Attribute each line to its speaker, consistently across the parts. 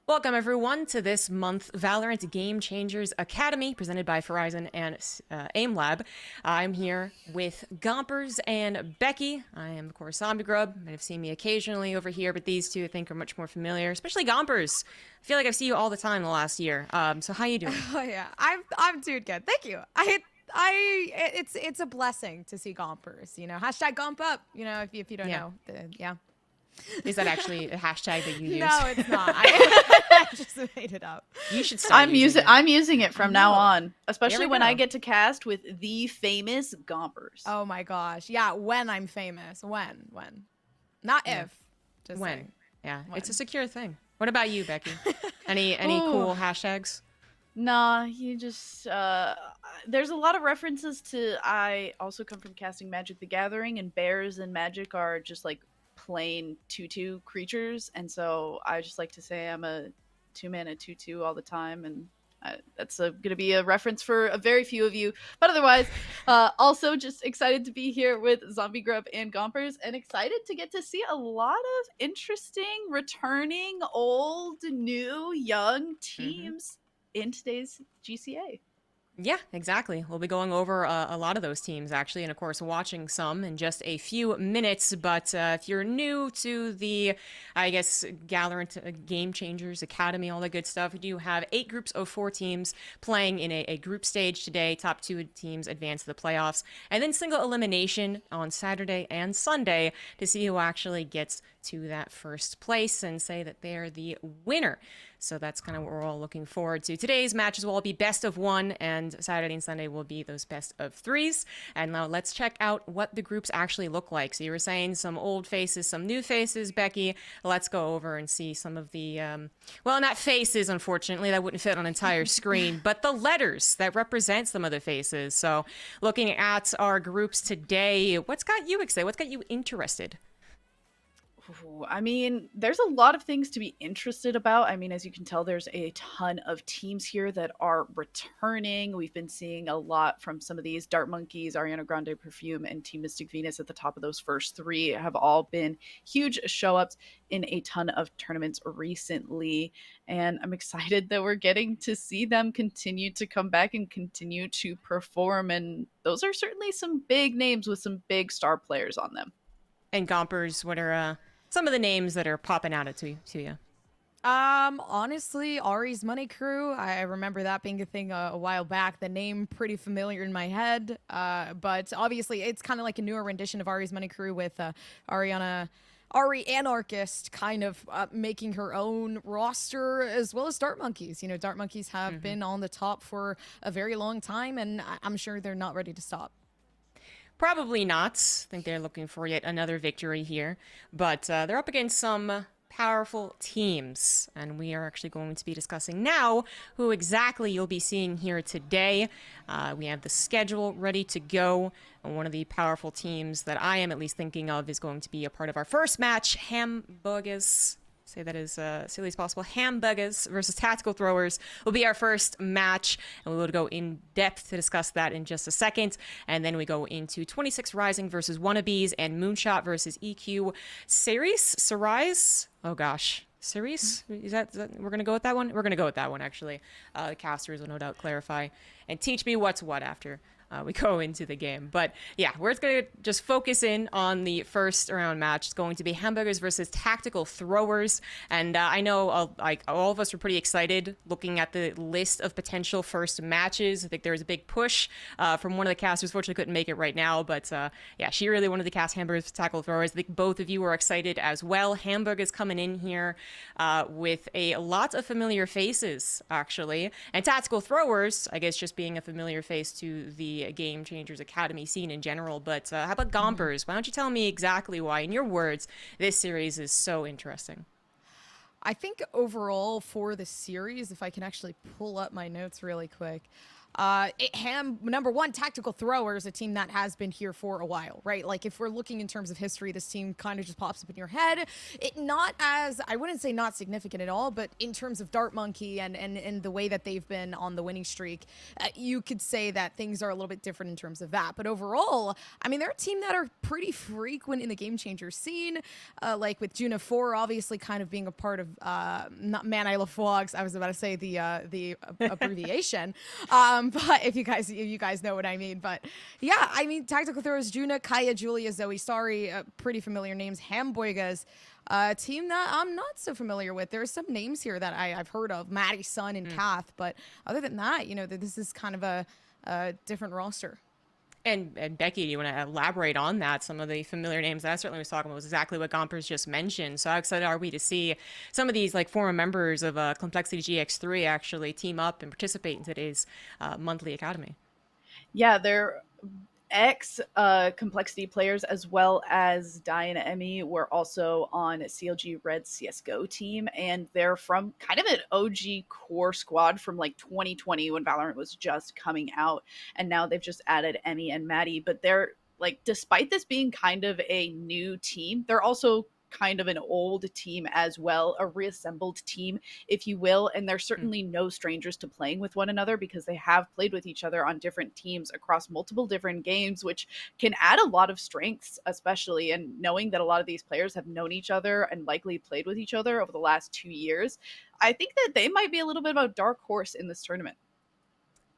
Speaker 1: Welcome, everyone, to this month Valorant Game Changers Academy, presented by Verizon and AimLab. I'm here with Gompers and Becky. I am, of course, Zombie Grub. You might have seen me occasionally over here, but these two, I think, are much more familiar, especially Gompers. I feel like I've seen you all the time the last year. So how you doing?
Speaker 2: Oh yeah, I'm doing good. Thank you. It's a blessing to see Gompers. You know, hashtag Gomp up. You know, if you don't know, yeah.
Speaker 1: Is that actually a hashtag that you use?
Speaker 2: No, it's not. I just made it up.
Speaker 1: You should start using it.
Speaker 3: I'm using it from now on, especially when I
Speaker 1: go.
Speaker 3: get to cast with the famous Gompers.
Speaker 2: Oh my gosh. Yeah, when I'm famous. When. Not if. Just
Speaker 1: When.
Speaker 2: saying.
Speaker 1: Yeah,
Speaker 2: When.
Speaker 1: it's a secure thing. What about you, Becky? Any cool hashtags?
Speaker 3: Nah, you just there's a lot of references to. I also come from casting Magic the Gathering, and bears and magic are just like plain 2/2 creatures, and so I just like to say I'm a 2-mana 2/2 all the time, and that's gonna be a reference for a very few of you. But otherwise, also just excited to be here with Zombie Grub and Gompers, and excited to get to see a lot of interesting, returning, old, new, young teams in today's GCA.
Speaker 1: Yeah, exactly. We'll be going over a lot of those teams, actually, and of course, watching some in just a few minutes. But if you're new to the, I guess, Galorant Game Changers Academy, all that good stuff, we do have 8 groups of 4 teams playing in a group stage today. Top 2 teams advance to the playoffs, and then single elimination on Saturday and Sunday to see who actually gets to that first place and say that they're the winner. So that's kind of what we're all looking forward to. Today's matches will all be best of 1, and Saturday and Sunday will be those best of 3s. And now let's check out what the groups actually look like. So you were saying some old faces, some new faces, Becky. Let's go over and see some of the, well, not faces, unfortunately. That wouldn't fit on an entire screen, but the letters that represent some of the faces. So looking at our groups today, what's got you excited? What's got you interested?
Speaker 3: I mean, there's a lot of things to be interested about. I mean, as you can tell, there's a ton of teams here that are returning. We've been seeing a lot from some of these. Dart Monkeys, Ariana Grande Perfume, and Team Mystic Venus at the top of those first 3 have all been huge show-ups in a ton of tournaments recently. And I'm excited that we're getting to see them continue to come back and continue to perform. And those are certainly some big names with some big star players on them.
Speaker 1: And Gompers, what are some of the names that are popping out to you?
Speaker 2: Honestly, Ari's Money Crew. I remember that being a thing a while back. The name pretty familiar in my head. But obviously it's kind of like a newer rendition of Ari's Money Crew with Ari Anarchist kind of making her own roster, as well as Dart Monkeys. You know, Dart Monkeys have been on the top for a very long time, and I'm sure they're not ready to stop.
Speaker 1: Probably not. I think they're looking for yet another victory here. But they're up against some powerful teams. And we are actually going to be discussing now who exactly you'll be seeing here today. We have the schedule ready to go. And one of the powerful teams that I am at least thinking of is going to be a part of our first match, Hamboigas. Say that as silly as possible. Hamboigas versus Tactical Throwers will be our first match, and we will go in depth to discuss that in just a second. And then we go into 26 Rising versus Wannabes and Moonshot versus EQ. Cerise? Oh gosh. Cerise? Is that we're going to go with that one? We're going to go with that one, actually. The casters will no doubt clarify and teach me what's what after we go into the game. But yeah, we're going to just focus in on the first round match. It's going to be Hamburgers versus Tactical Throwers. And I know like all of us were pretty excited looking at the list of potential first matches. I think there was a big push from one of the casters. Fortunately, couldn't make it right now. But yeah, she really wanted to cast Hamburgers versus Tactical Throwers. I think both of you were excited as well. Hamburgers coming in here with a lot of familiar faces, actually. And Tactical Throwers, I guess, just being a familiar face to the Game Changers Academy scene in general. But how about Gompers? Why don't you tell me exactly why, in your words, this series is so interesting?
Speaker 2: I think overall for the series, if I can actually pull up my notes really quick, Number one, Tactical Throwers, a team that has been here for a while, right? Like if we're looking in terms of history, this team kind of just pops up in your head. Not as, I wouldn't say not significant at all, but in terms of Dart Monkey and the way that they've been on the winning streak, you could say that things are a little bit different in terms of that. But overall, I mean, they're a team that are pretty frequent in the game changer scene, like with Juna 4 obviously kind of being a part of, not Man I Love Vlogs, I was about to say the abbreviation. But if you guys know what I mean. But yeah, I mean, Tactical Throwers, Juna, Kaya, Julia, Zoe, Starry, pretty familiar names. Hamboigas, a team that I'm not so familiar with. There's some names here that I've heard of, Maddie, Sun, and Kath. But other than that, you know, this is kind of a different roster.
Speaker 1: And Becky, do you want to elaborate on that? Some of the familiar names that I certainly was talking about was exactly what Gompers just mentioned. So how excited are we to see some of these like former members of Complexity GX3 actually team up and participate in today's monthly academy?
Speaker 3: Yeah, they're ex Complexity players, as well as Di and Emmy were also on CLG Red CSGO team, and they're from kind of an OG core squad from like 2020 when Valorant was just coming out, and now they've just added Emmy and Maddie. But they're like, despite this being kind of a new team, they're also kind of an old team as well, a reassembled team, if you will. And they're certainly no strangers to playing with one another because they have played with each other on different teams across multiple different games, which can add a lot of strengths, especially. And knowing that a lot of these players have known each other and likely played with each other over the last 2 years, I think that they might be a little bit of a dark horse in this tournament.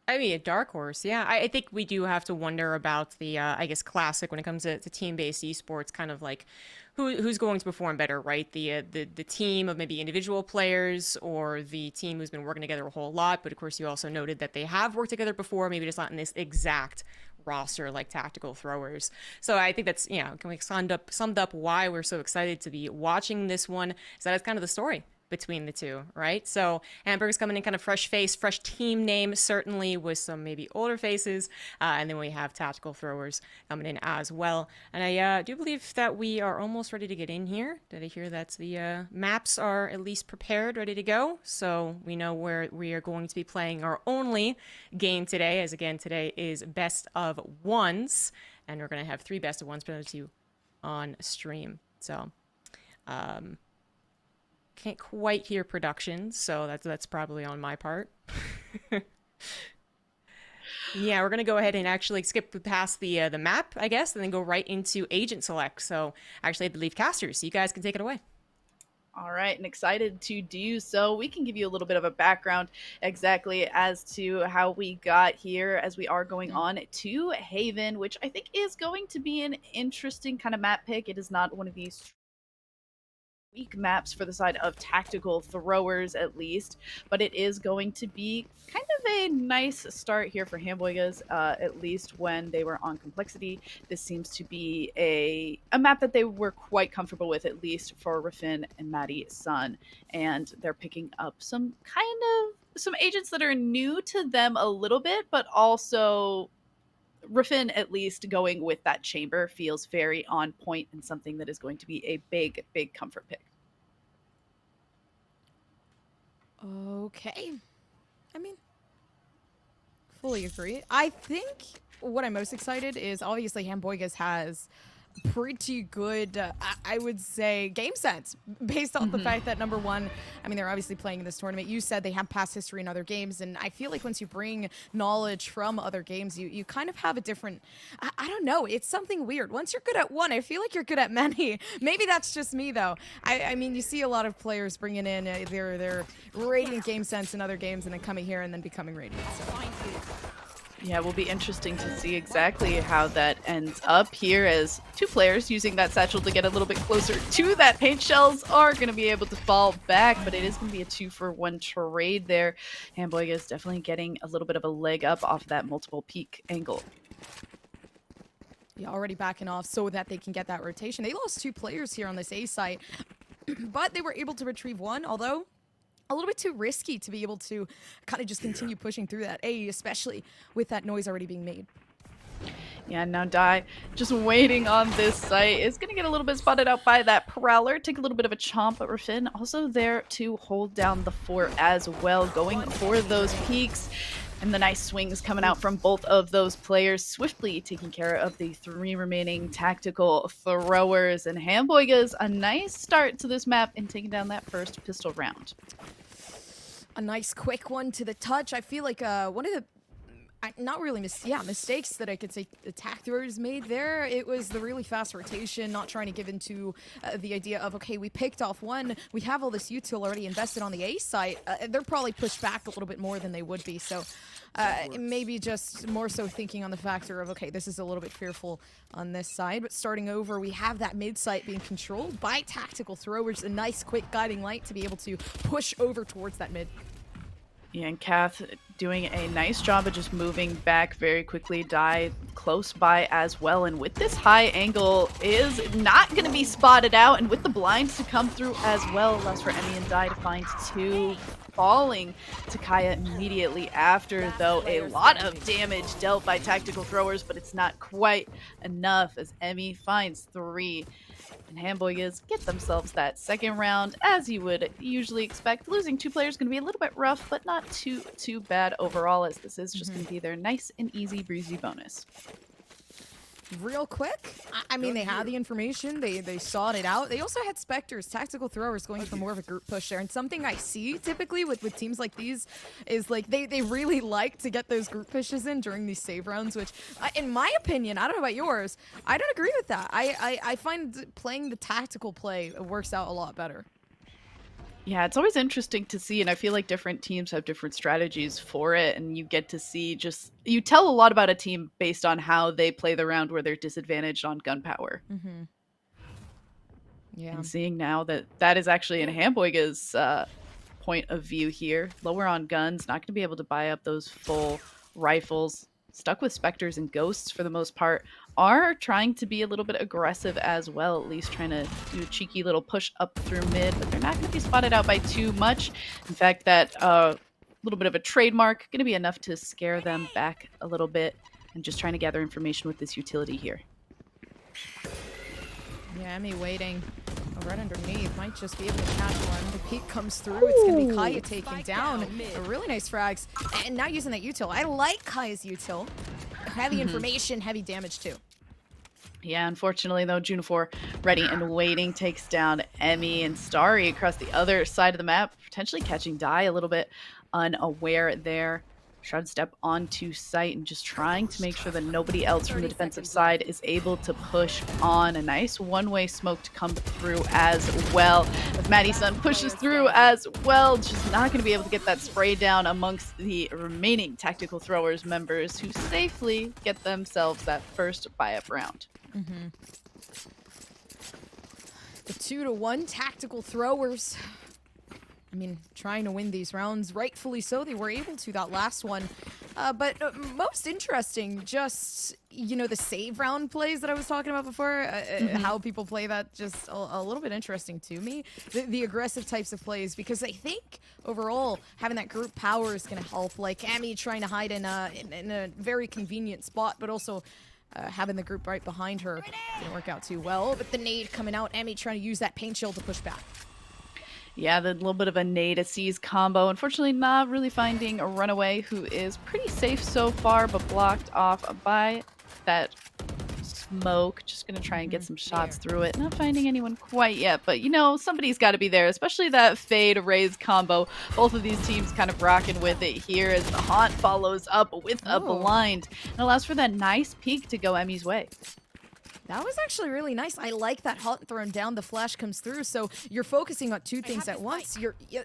Speaker 1: I mean, a dark horse, yeah. I think we do have to wonder about the, I guess, classic when it comes to team-based esports, kind of like who's going to perform better, right? The team of maybe individual players or the team who's been working together a whole lot. But of course, you also noted that they have worked together before, maybe just not in this exact roster like Tactical Throwers. So I think that's, you know, can we summed up why we're so excited to be watching this one? Is that it's kind of the story between the two, right? So Hamburg's coming in kind of fresh face, fresh team name, certainly with some maybe older faces. And then we have Tactical Throwers coming in as well. And I do believe that we are almost ready to get in here. Did I hear that the maps are at least prepared, ready to go? So we know where we are going to be playing our only game today, as again, today is best of ones. And we're going to have 3 best of ones presented to you on stream. So, can't quite hear production, so that's probably on my part. Yeah, we're gonna go ahead and actually skip past the map, I guess, and then go right into agent select. So actually, I believe casters, so you guys can take it away.
Speaker 3: All right, and excited to do so. We can give you a little bit of a background exactly as to how we got here, as we are going on to Haven, which I think is going to be an interesting kind of map pick. It is not one of these weak maps for the side of Tactical Throwers, at least, but it is going to be kind of a nice start here for Hamboigas, at least when they were on Complexity. This seems to be a map that they were quite comfortable with, at least for Rafin and Maddie Sun, and they're picking up some agents that are new to them a little bit, but also Rafin, at least going with that chamber, feels very on point and something that is going to be a big, big comfort pick.
Speaker 2: Okay. I mean, fully agree. I think what I'm most excited is obviously Hamboigas has pretty good, I would say, game sense based on the fact that, number one, I mean, they're obviously playing in this tournament. You said they have past history in other games, and I feel like once you bring knowledge from other games, you kind of have a different, I don't know, it's something weird. Once you're good at one, I feel like you're good at many. Maybe that's just me, though. I mean, you see a lot of players bringing in their radiant game sense in other games and then coming here and then becoming radiant. So.
Speaker 3: Yeah, it will be interesting to see exactly how that ends up here, as 2 players using that satchel to get a little bit closer to that paint shells are going to be able to fall back, but it is going to be a 2-for-1 trade there. Hamboigas is definitely getting a little bit of a leg up off that multiple peak angle.
Speaker 2: Yeah, already backing off so that they can get that rotation. They lost 2 players here on this A site, but they were able to retrieve 1, although a little bit too risky to be able to kind of just continue pushing through that A, especially with that noise already being made.
Speaker 3: Yeah, now Di just waiting on this site is going to get a little bit spotted out by that Prowler, take a little bit of a chomp, but Rafin also there to hold down the fort as well, going for those peaks. And the nice swings coming out from both of those players, swiftly taking care of the 3 remaining tactical throwers. And Hamboigas, a nice start to this map in taking down that first pistol round.
Speaker 2: A nice quick one to the touch. I feel like one of the not really mistakes that I could say attack throwers made there. It was the really fast rotation, not trying to give into the idea of, okay, we picked off one, we have all this util already invested on the A site. They're probably pushed back a little bit more than they would be. So maybe just more so thinking on the factor of, okay, this is a little bit fearful on this side. But starting over, we have that mid site being controlled by tactical throwers. A nice quick guiding light to be able to push over towards that mid.
Speaker 3: Yeah, and Kath doing a nice job of just moving back very quickly. Die close by as well. And with this high angle is not going to be spotted out. And with the blinds to come through as well, allows for Emmy and Die to find 2. Falling to Kaya immediately after, though. A lot of damage dealt by tactical throwers, but it's not quite enough as Emmy finds 3. And Hamboigas get themselves that second round, as you would usually expect. Losing 2 players is going to be a little bit rough, but not too bad overall, as this is just going to be their nice and easy breezy bonus.
Speaker 2: Real quick, I mean, they had the information, they sought it out. They also had Spectres, tactical throwers, going for more of a group push there. And something I see typically with teams like these is like they really like to get those group pushes in during these save rounds, which in my opinion, I don't know about yours, I don't agree with that. I find playing the tactical play works out a lot better.
Speaker 3: Yeah, it's always interesting to see, and I feel like different teams have different strategies for it, and you get to see you tell a lot about a team based on how they play the round where they're disadvantaged on gunpowder.
Speaker 2: Mm-hmm. Yeah.
Speaker 3: And seeing now that is actually in Hamboiga's point of view here. Lower on guns, not going to be able to buy up those full rifles. Stuck with Spectres and Ghosts for the most part. Are trying to be a little bit aggressive as well, at least trying to do a cheeky little push up through mid, but they're not going to be spotted out by too much. In fact, that little bit of a trademark going to be enough to scare them back a little bit, and just trying to gather information with this utility here.
Speaker 2: Yeah, Emmy waiting right underneath. Might just be able to catch one. The peek comes through. It's going to be Kaya taken down. A really nice frags. And now using that util. I like Kaya's util. Heavy information, heavy damage too.
Speaker 3: Yeah, unfortunately though, Junifor ready and waiting takes down Emmy, and Starry across the other side of the map, potentially catching Die a little bit unaware there. Trying to step onto site and just trying to make sure that nobody else from the defensive side is able to push on. A nice one-way smoke to come through as well. As Maddie Sun pushes through as well, just not going to be able to get that spray down amongst the remaining tactical throwers members, who safely get themselves that first buy-up round.
Speaker 2: Mm-hmm. The 2-1 tactical throwers. I mean, trying to win these rounds, rightfully so. They were able to that last one. But most interesting, just, you know, the save round plays that I was talking about before, how people play that, just a little bit interesting to me. The aggressive types of plays, because I think overall having that group power is going to help. Like Emmy trying to hide in a very convenient spot, but also having the group right behind her didn't work out too well. But the nade coming out, Emmy trying to use that paint shield to push back.
Speaker 3: Yeah, the little bit of a nade, a seize combo. Unfortunately, not really finding a runaway, who is pretty safe so far, but blocked off by that smoke. Just going to try and get some shots through it. Not finding anyone quite yet, but you know, somebody's got to be there, especially that fade raise combo. Both of these teams kind of rocking with it here as the Haunt follows up with a blind and allows for that nice peek to go Emmy's way.
Speaker 2: That was actually really nice. I like that Haunt thrown down. The flash comes through, so you're focusing on 2 things at once.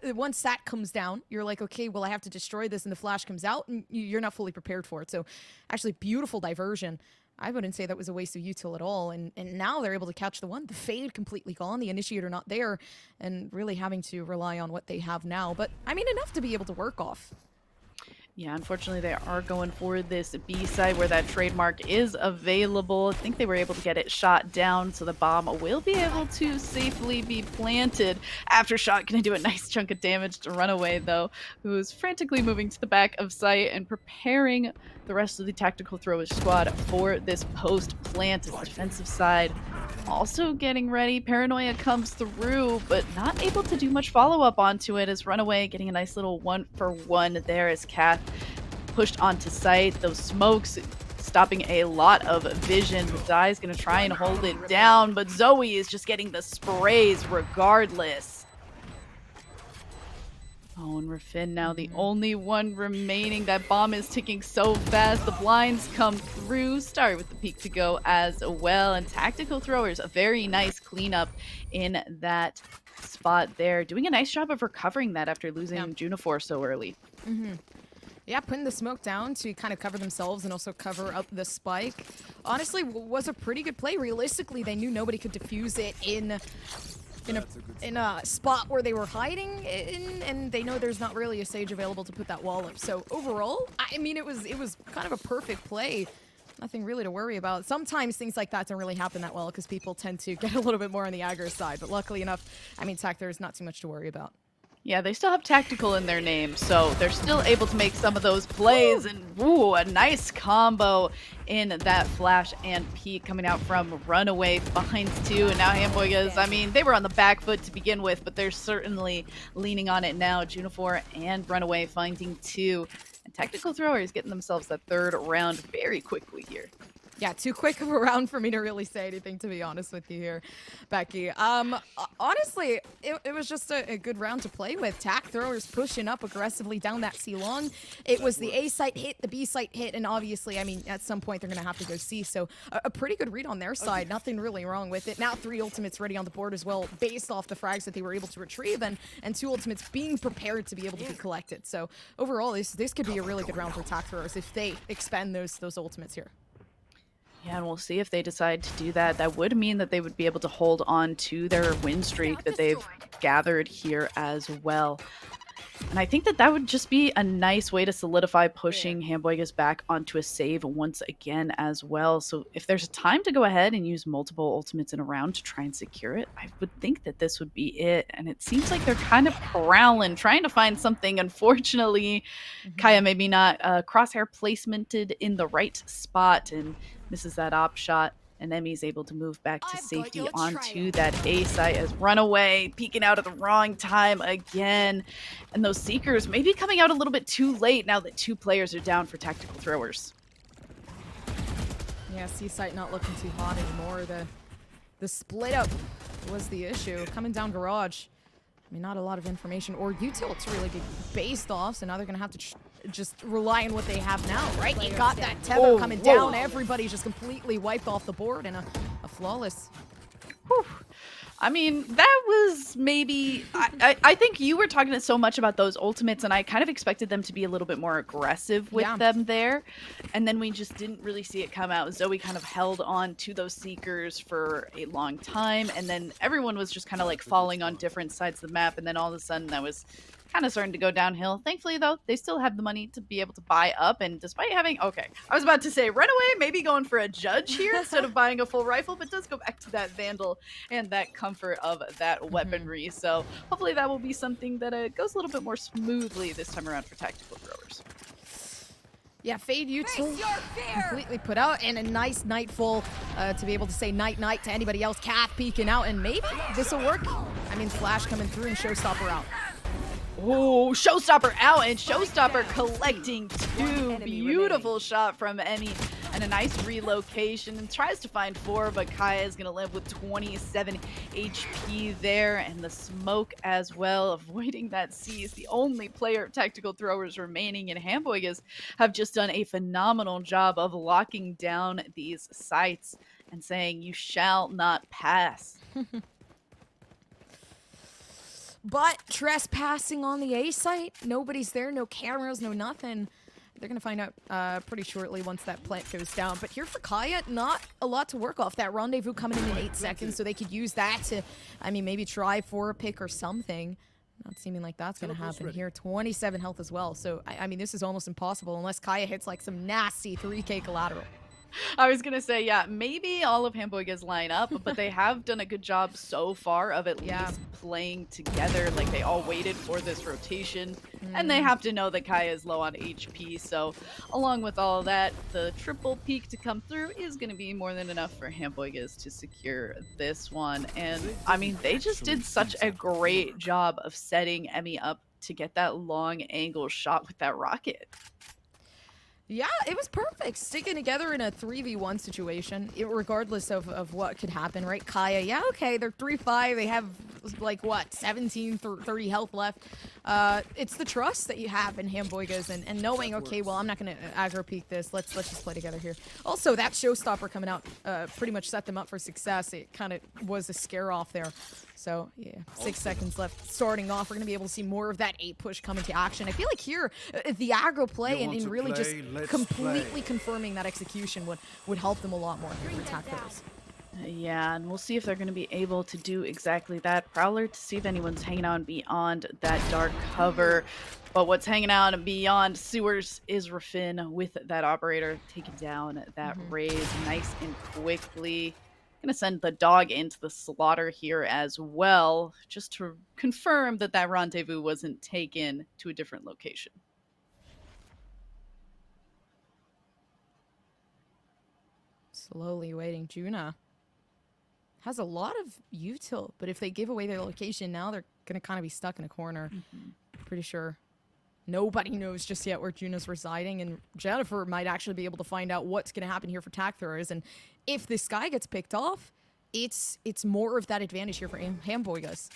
Speaker 2: Once that comes down, you're like, okay, well, I have to destroy this, and the flash comes out, and you're not fully prepared for it. So, actually, beautiful diversion. I wouldn't say that was a waste of util at all. And now they're able to catch the one. The fade completely gone. The initiator not there, and really having to rely on what they have now. But I mean, enough to be able to work off.
Speaker 3: Yeah, unfortunately, they are going for this B side where that trademark is available. I think they were able to get it shot down, so the bomb will be able to safely be planted. Aftershock going to do a nice chunk of damage to Runaway, though, who is frantically moving to the back of site and preparing the rest of the tactical throwers squad for this post plant. As the defensive side also getting ready. Paranoia comes through, but not able to do much follow-up onto it, as Runaway getting a nice little 1-for-1 there as Kath pushed onto site. Those smokes stopping a lot of vision. Zai is going to try and hold it down, but Zoe is just getting the sprays regardless. Oh, and Rafin now the only one remaining. That bomb is ticking so fast. The blinds come through. Start with the peek to go as well. And Tactical Throwers, a very nice cleanup in that spot there. Doing a nice job of recovering that after losing Junifor so early.
Speaker 2: Yeah, putting the smoke down to kind of cover themselves and also cover up the spike. Honestly, was a pretty good play. Realistically, they knew nobody could defuse it in a spot where they were hiding in, and they know there's not really a Sage available to put that wall up. So overall, I mean, it was kind of a perfect play. Nothing really to worry about. Sometimes things like that don't really happen that well because people tend to get a little bit more on the aggro side. But luckily enough, I mean, Tac, there's not too much to worry about.
Speaker 3: Yeah, they still have tactical in their name, so they're still able to make some of those plays. And ooh, a nice combo in that flash and peek coming out from Runaway finds two. And now Hamboigas, I mean, they were on the back foot to begin with, but they're certainly leaning on it now. Junifor and Runaway finding two. And Tactical Throwers getting themselves that third round very quickly here.
Speaker 2: Yeah, too quick of a round for me to really say anything, to be honest with you here, Becky. Honestly, it was just a good round to play with. Tac Throwers pushing up aggressively down that C long. It was the A site hit, the B site hit, and obviously, I mean, at some point they're going to have to go C. So a pretty good read on their side. Nothing really wrong with it. Now 3 ultimates ready on the board as well, based off the frags that they were able to retrieve, and 2 ultimates being prepared to be able to be collected. So overall, this could be a really good round for Tac Throwers if they expend those ultimates here.
Speaker 3: Yeah, and we'll see if they decide to do that. That would mean that they would be able to hold on to their win streak that they've gathered here as well. And I think that would just be a nice way to solidify pushing Hamboigas back onto a save once again as well. So if there's a time to go ahead and use multiple ultimates in a round to try and secure it, I would think that this would be it. And it seems like they're kind of prowling, trying to find something. Unfortunately, Kaya maybe not crosshair placemented in the right spot and misses that op shot. And Emmy's able to move back to safety onto that A site as Runaway peeking out at the wrong time again. And those Seekers maybe coming out a little bit too late now that 2 players are down for Tactical Throwers.
Speaker 2: Yeah, C site not looking too hot anymore. The split up was the issue. Coming down garage. I mean, not a lot of information or util to really get based off, so now they're going to have to just rely on what they have now, right? You got that tether coming down. Everybody's just completely wiped off the board and a flawless.
Speaker 3: Whew. I mean, that was maybe... I think you were talking so much about those ultimates, and I kind of expected them to be a little bit more aggressive with them there. And then we just didn't really see it come out. Zoe kind of held on to those Seekers for a long time, and then everyone was just kind of like falling on different sides of the map, and then all of a sudden that was kind of starting to go downhill. Thankfully, though, they still have the money to be able to buy up, and despite having... Okay, I was about to say Runaway, maybe going for a judge here instead of buying a full rifle, but does go back to that Vandal and that comfort of that weaponry. So hopefully that will be something that goes a little bit more smoothly this time around for Tactical Throwers.
Speaker 2: Yeah, Fade util completely put out, and a nice Nightfall to be able to say night-night to anybody else. Cath peeking out, and maybe this will work. I mean, Flash coming through and Showstopper out.
Speaker 3: Oh, Showstopper out, and Showstopper collecting 2. Beautiful shot from Emmy, and a nice relocation, and tries to find 4, but Kaya is going to live with 27 HP there, and the smoke as well, avoiding that C is the only player of Tactical Throwers remaining, and Hamboigas have just done a phenomenal job of locking down these sites and saying, you shall not pass.
Speaker 2: But trespassing on the A site, nobody's there, no cameras, no nothing. They're going to find out pretty shortly once that plant goes down. But here for Kaya, not a lot to work off. That rendezvous coming in 8 seconds, so they could use that to, I mean, maybe try for a pick or something. Not seeming like that's going to happen here. 27 health as well. So, I mean, this is almost impossible unless Kaya hits like some nasty 3K collateral.
Speaker 3: I was going to say, yeah, maybe all of Hamboigas line up, but they have done a good job so far of at least playing together. Like, they all waited for this rotation, and they have to know that Kaya is low on HP. So, along with all of that, the triple peak to come through is going to be more than enough for Hamboigas to secure this one. And, I mean, they just did such a great job of setting Emmy up to get that long angle shot with that rocket.
Speaker 2: Yeah, it was perfect. Sticking together in a 3v1 situation, regardless of what could happen, right? Kaya, yeah, okay, they're 3-5. They have, like, what, 17, 30 health left. It's the trust that you have in Hamboigas and knowing, okay, well, I'm not going to aggro peek this. Let's just play together here. Also, that showstopper coming out pretty much set them up for success. It kind of was a scare off there. So, yeah, 6 seconds left. Starting off, we're going to be able to see more of that 8 push come into action. I feel like here, the aggro play and really just completely confirming that execution would help them a lot more here for attack throws.
Speaker 3: Yeah, and we'll see if they're going to be able to do exactly that. Prowler to see if anyone's hanging out beyond that dark cover. But what's hanging out beyond sewers is Rafin with that operator taking down that raise nice and quickly. Gonna send the dog into the slaughter here as well, just to confirm that that rendezvous wasn't taken to a different location.
Speaker 2: Slowly waiting. Juna has a lot of util, but if they give away their location now, they're going to kind of be stuck in a corner. Pretty sure nobody knows just yet where Juna's residing, and Jennifer might actually be able to find out what's going to happen here for tack throwers. And if this guy gets picked off, it's more of that advantage here for Hamboigas.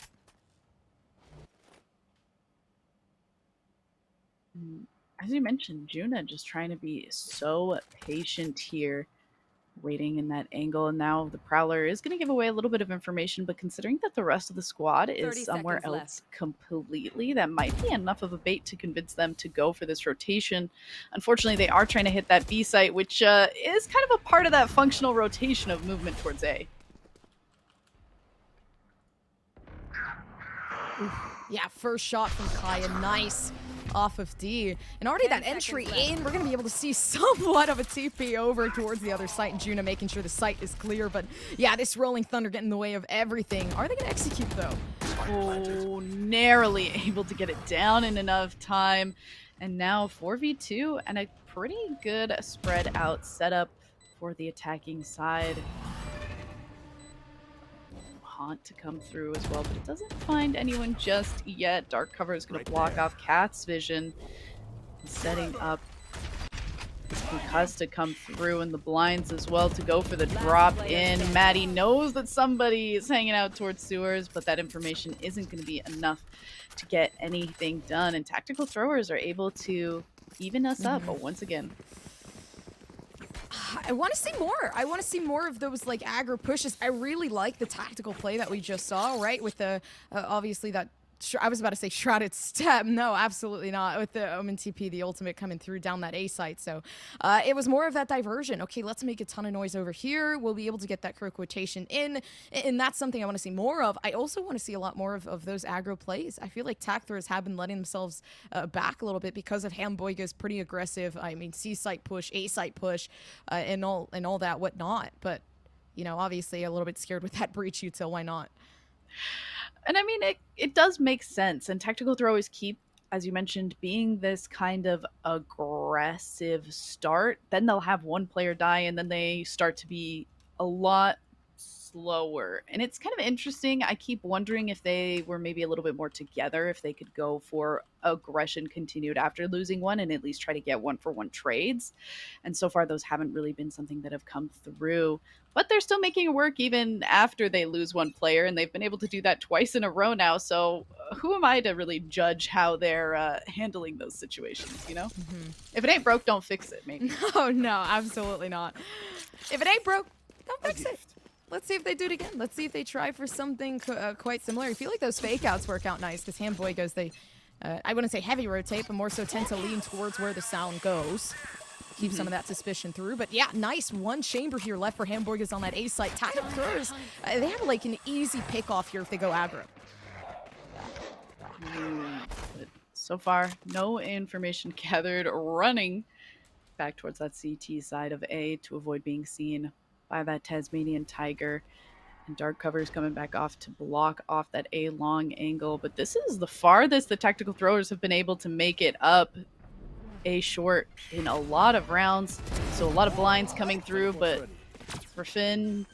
Speaker 3: As you mentioned, Juna just trying to be so patient here, waiting in that angle. And now the Prowler is going to give away a little bit of information, but considering that the rest of the squad is somewhere else completely, that might be enough of a bait to convince them to go for this rotation. Unfortunately, they are trying to hit that B site, which is kind of a part of that functional rotation of movement towards A.
Speaker 2: Yeah, first shot from Kaya. Nice. Off of D. And already that entry in, we're going to be able to see somewhat of a TP over towards the other site, and Juna making sure the site is clear. But yeah, this Rolling Thunder getting in the way of everything. Are they going to execute, though?
Speaker 3: Oh, narrowly able to get it down in enough time. And now 4v2 and a pretty good spread out setup for the attacking side. Haunt to come through as well, but it doesn't find anyone just yet. Dark cover is going to block off Cat's vision, setting up Concuss to come through in the blinds as well to go for the drop in. Maddie knows that somebody is hanging out towards sewers, but that information isn't going to be enough to get anything done, and tactical throwers are able to even us up, but once again,
Speaker 2: I want to see more. I want to see more of those like aggro pushes. I really like the tactical play that we just saw, right? With the obviously that I was about to say shrouded step. No, absolutely not. With the Omen TP, the ultimate coming through down that A site. So it was more of that diversion. Okay, let's make a ton of noise over here. We'll be able to get that crow quotation in. And that's something I want to see more of. I also want to see a lot more of those aggro plays. I feel like tack throwers have been letting themselves back a little bit because of Hamboiga's pretty aggressive, I mean, C site push, A site push, and all that whatnot. But, you know, obviously a little bit scared with that breach util. Why not?
Speaker 3: And I mean, it does make sense. And tactical throwers keep, as you mentioned, being this kind of aggressive start. Then they'll have one player die, and then they start to be a lot slower. And it's kind of interesting. I keep wondering if they were maybe a little bit more together, if they could go for aggression continued after losing one and at least try to get 1-for-1 trades. And so far, those haven't really been something that have come through. But they're still making it work even after they lose one player, and they've been able to do that twice in a row now. So who am I to really judge how they're handling those situations, you know? If it ain't broke, don't fix it, maybe.
Speaker 2: Oh, no, absolutely not. If it ain't broke, don't fix it. Let's see if they do it again. Let's see if they try for something quite similar. I feel like those fake outs work out nice because Hamboigas, they, I wouldn't say heavy rotate, but more so tend to lean towards where the sound goes. Keep some of that suspicion through. But yeah, nice. One chamber here left for Hamboigas on that A site. Tactical throwers, they have like an easy pick off here if they go aggro.
Speaker 3: But so far, no information gathered. Running back towards that CT side of A to avoid being seen by that Tasmanian Tiger. And dark cover is coming back off to block off that A long angle. But this is the farthest the tactical throwers have been able to make it up A short in a lot of rounds. So a lot of blinds coming through, but for Finn,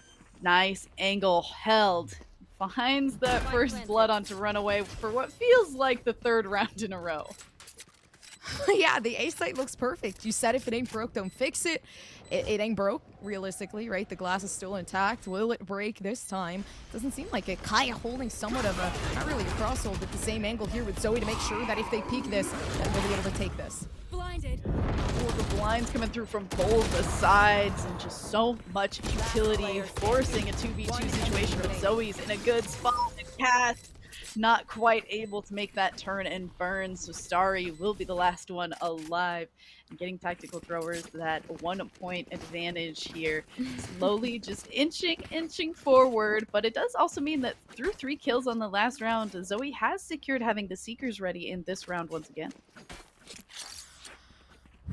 Speaker 3: nice angle held. Finds that first blood onto runaway for what feels like the third round in a row.
Speaker 2: Yeah, the A site looks perfect. You said if it ain't broke, don't fix it. It ain't broke, realistically, right? The glass is still intact. Will it break this time? Doesn't seem like it. Kaya holding somewhat of a, not really a crosshold, but the same angle here with Zoe to make sure that if they peek this, that they'll be able to take this.
Speaker 4: Blinded.
Speaker 3: Oh, the blinds coming through from both the sides and just so much utility, forcing a 2v2 situation, but Zoe's in a good spot to cast. Not quite able to make that turn and burn, so Starry will be the last one alive. And getting Tactical Throwers that 1 point advantage here. Slowly just inching forward, but it does also mean that through 3 kills on the last round, Zoe has secured having the Seekers ready in this round once again.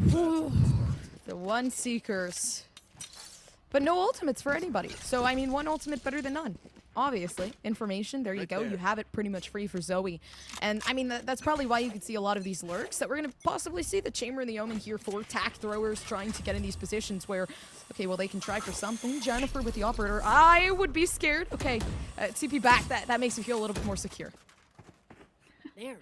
Speaker 2: The 1 Seekers. But no ultimates for anybody. So, I mean, 1 ultimate better than none. Obviously, information, there you go. You have it pretty much free for Zoe. And, I mean, that's probably why you could see a lot of these lurks, that we're going to possibly see the Chamber and the Omen here for tack throwers trying to get in these positions where, okay, well, they can try for something. Jennifer with the Operator, I would be scared. Okay, TP back, that makes me feel a little bit more secure.
Speaker 4: There.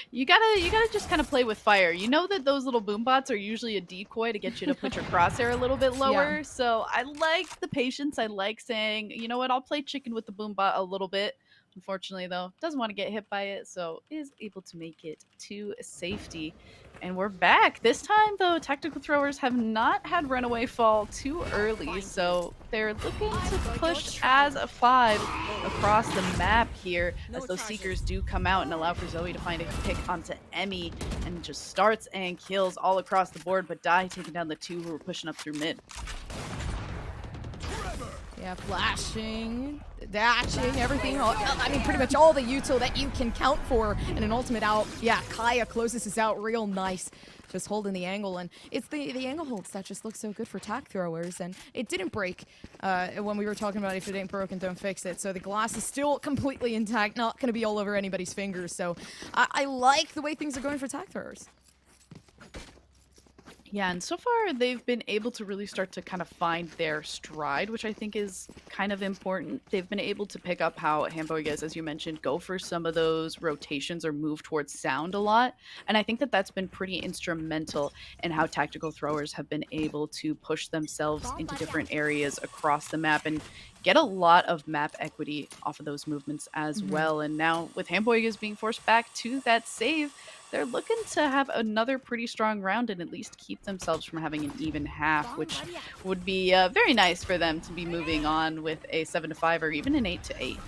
Speaker 3: You gotta just kind of play with fire. You know that those little boom bots are usually a decoy to get you to put your crosshair a little bit lower.
Speaker 2: Yeah.
Speaker 3: So I like the patience. I like saying, you know what, I'll play chicken with the boom bot a little bit. Unfortunately, though, doesn't want to get hit by it, so is able to make it to safety. And we're back. This time, though, Tactical Throwers have not had Runaway fall too early, so they're looking to push as a 5 across the map here, as those Seekers do come out and allow for Zoe to find a pick onto Emmy, and just starts and kills all across the board, but Die taking down the 2 who were pushing up through mid.
Speaker 2: Yeah, flashing, dashing, everything. I mean, pretty much all the util that you can count for in an ultimate out. Yeah, Kaya closes this out real nice. Just holding the angle, and it's the angle holds that just look so good for tack throwers, and it didn't break when we were talking about if it ain't broken, don't fix it. So the glass is still completely intact, not going to be all over anybody's fingers. So I like the way things are going for tack throwers.
Speaker 3: Yeah, and so far they've been able to really start to kind of find their stride, which I think is kind of important. They've been able to pick up how Hamboigas, as you mentioned, go for some of those rotations or move towards sound a lot. And I think that that's been pretty instrumental in how Tactical Throwers have been able to push themselves into different areas across the map and get a lot of map equity off of those movements as well. And now with Hamboigas being forced back to that save, they're looking to have another pretty strong round and at least keep themselves from having an even half, which would be very nice for them to be moving on with a 7-5 or even an 8-8.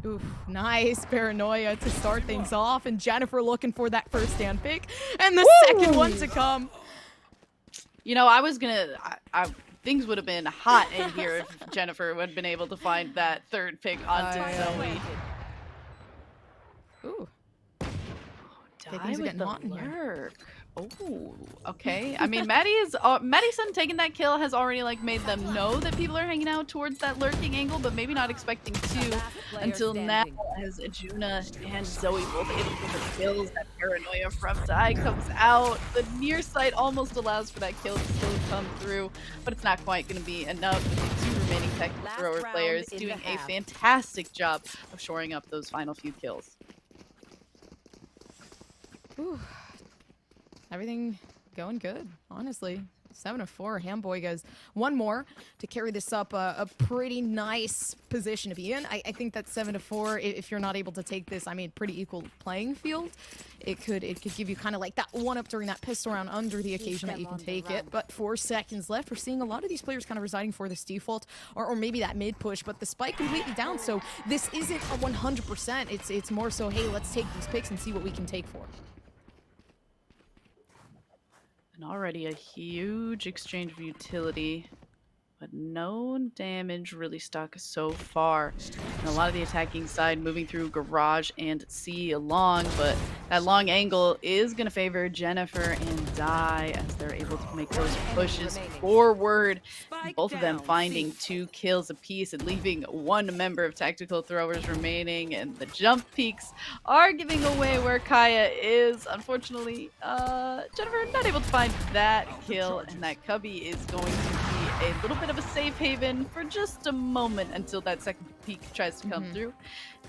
Speaker 2: Oof, nice paranoia to start things off, and Jennifer looking for that first stand pick, and the second one to come.
Speaker 3: You know, I was gonna, things would have been hot in here if Jennifer would have been able to find that third pick onto Zoe.
Speaker 2: Ooh.
Speaker 3: Die
Speaker 2: things are
Speaker 3: with
Speaker 2: getting
Speaker 3: the
Speaker 2: hot in here.
Speaker 3: lurk. Oh, okay. I mean, Maddison taking that kill has already like made them know that people are hanging out towards that lurking angle, but maybe not expecting to until now, as Juna and Zoe both able to get the kills. That paranoia from Die comes out. The near sight almost allows for that kill to still come through, but it's not quite going to be enough with the 2 remaining Tactical Thrower players doing a fantastic job of shoring up those final few kills.
Speaker 2: Ooh. Everything going good, honestly. 7-4, Hamboigas. One more to carry this up a pretty nice position to be in. I think that 7-4, if you're not able to take this, I mean, pretty equal playing field. It could give you kind of like that one up during that pistol round under the occasion that you can take it. But 4 seconds left. We're seeing a lot of these players kind of residing for this default or maybe that mid push, but the spike completely down. So this isn't a 100%. It's more so, hey, let's take these picks and see what we can take for.
Speaker 3: And already a huge exchange of utility, but no damage really stuck so far. And a lot of the attacking side moving through Garage and C along, but that long angle is going to favor Jennifer and Die as they're able to make those pushes forward. Both of them finding 2 kills apiece and leaving 1 member of Tactical Throwers remaining. And the jump peaks are giving away where Kaya is. Unfortunately, Jennifer not able to find that kill, and that Cubby is going to be a little bit of a safe haven for just a moment until that second peak tries to come through.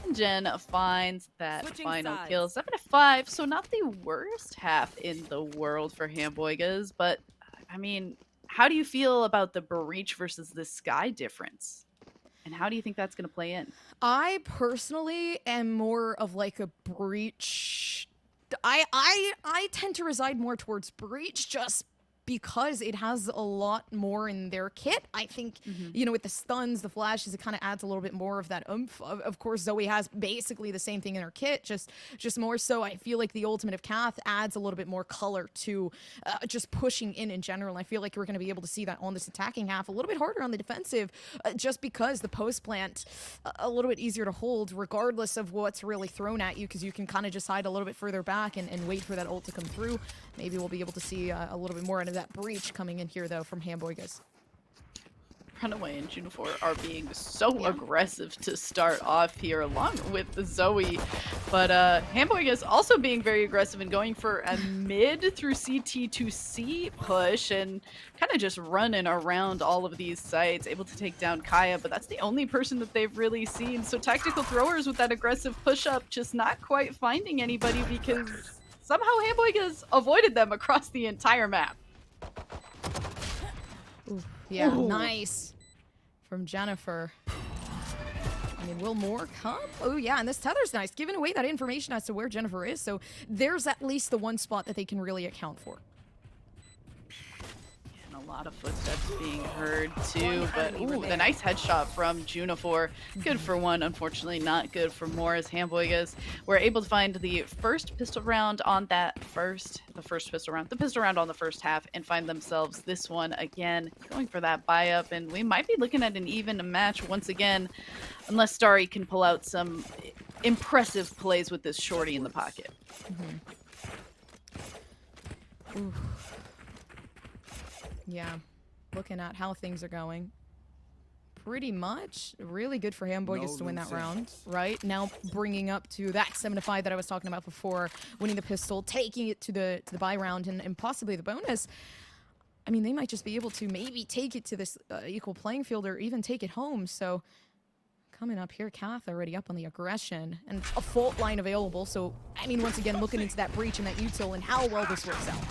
Speaker 3: And Jen finds that
Speaker 4: Switching
Speaker 3: final
Speaker 4: sides.
Speaker 3: kill. 7-5, so not the worst half in the world for Hamboigas, but I mean, how do you feel about the Breach versus the Sky difference? And how do you think that's going to play in?
Speaker 2: I personally am more of like a Breach. I tend to reside more towards Breach just because it has a lot more in their kit. I think, you know, with the stuns, the flashes, it kind of adds a little bit more of that oomph. Of course, Zoe has basically the same thing in her kit, just more so. I feel like the ultimate of Kath adds a little bit more color to just pushing in general. I feel like we're going to be able to see that on this attacking half a little bit harder on the defensive, just because the post plant a little bit easier to hold regardless of what's really thrown at you, because you can kind of just hide a little bit further back and wait for that ult to come through. Maybe we'll be able to see a little bit more into that Breach coming in here, though, from Hamboigas.
Speaker 3: Runaway and Junifor are being so aggressive to start off here, along with Zoe. But Hamboigas also being very aggressive and going for a mid through CT to C push and kind of just running around all of these sites, able to take down Kaya, but that's the only person that they've really seen. So Tactical Throwers with that aggressive push-up just not quite finding anybody because somehow Hamboigas avoided them across the entire map.
Speaker 2: Ooh, yeah,
Speaker 3: Ooh.
Speaker 2: nice from Jennifer. I mean, will more come? Oh, yeah, and this tether's nice, giving away that information as to where Jennifer is, so there's at least the one spot that they can really account for.
Speaker 3: And a lot of footsteps being heard, too, but ooh, the nice headshot from Junifor. Good for one, unfortunately not good for more, as Hamboigas were able to find the first pistol round on the pistol round on the first half, and find themselves this one again, going for that buy-up, and we might be looking at an even match once again, unless Starry can pull out some impressive plays with this shorty in the pocket.
Speaker 2: Ooh. Yeah, looking at how things are going. Pretty much really good for Hamboigas to win that round, right? Now bringing up to that 7-5 that I was talking about before, winning the pistol, taking it to the buy round, and possibly the bonus. I mean, they might just be able to maybe take it to this equal playing field, or even take it home. So coming up here, Kath already up on the aggression, and a fault line available. So, I mean, once again, looking into that breach and that util and how well this works out.